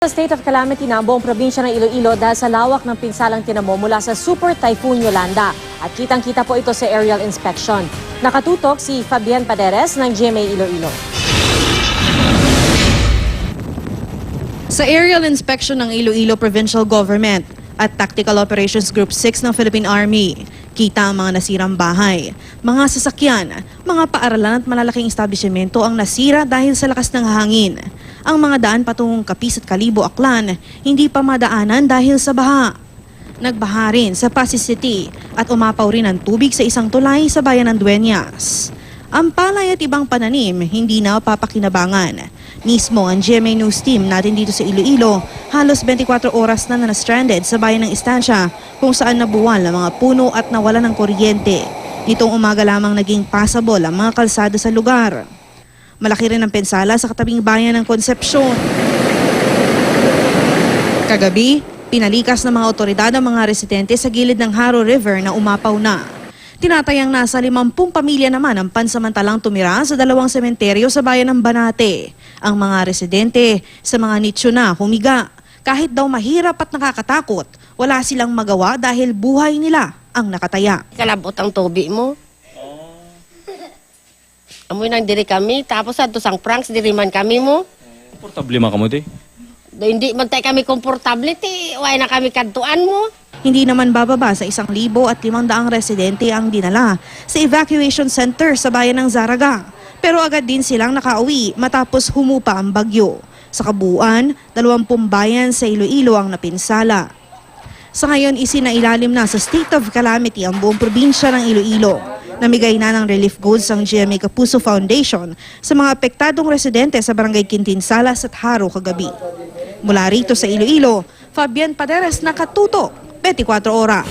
State of calamity na ang buong probinsya ng Iloilo dahil sa lawak ng pinsalang tinamo mula sa Super Typhoon Yolanda. At kitang-kita po ito sa aerial inspection. Nakatutok si Fabian Paderes ng GMA Iloilo. Sa aerial inspection ng Iloilo Provincial Government at Tactical Operations Group 6 ng Philippine Army, kita ang mga nasirang bahay, mga sasakyan, mga paaralan at malalaking establishmento ang nasira dahil sa lakas ng hangin. Ang mga daan patungong Capiz at Calibo, Aklan, hindi pa madaanan dahil sa baha. Nagbaha rin sa Pasig City at umapaw rin ang tubig sa isang tulay sa bayan ng Dueñas. Ang palay at ibang pananim hindi na papakinabangan. Mismo ang GMA News team natin dito sa Iloilo, halos 24 oras na na-stranded sa bayan ng Estancia kung saan nabuwal ang mga puno at nawala ng kuryente. Nitong umaga lamang naging passable ang mga kalsada sa lugar. Malaki rin ang pinsala sa katabing bayan ng Concepcion. Kagabi, pinalikas ng mga otoridad ang mga residente sa gilid ng Haro River na umapaw na. Tinatayang nasa 50 pamilya naman ang pansamantalang tumira sa dalawang sementeryo sa bayan ng Banate. Ang mga residente sa mga nicho na humiga. Kahit daw mahirap at nakakatakot, wala silang magawa dahil buhay nila ang nakataya. Kalabot ang tubi mo. Amoy nang diri kami, tapos sa sang pranks, diri man kami mo. Komportable man kamo di? Hindi man tayo kami komportable, way na kami kantuan mo. Hindi naman bababa sa 1,500 residente ang dinala sa evacuation center sa bayan ng Zaraga. Pero agad din silang nakauwi matapos humupa ang bagyo. Sa kabuuan, 20 bayan sa Iloilo ang napinsala. Sa ngayon, isinailalim na sa state of calamity ang buong probinsya ng Iloilo. Namigay na ng relief goods ang GMA Kapuso Foundation sa mga apektadong residente sa barangay Quintinsalas at Haro kagabi. Mula rito sa Iloilo, Fabian Paderes, nakatutok, 24 Oras.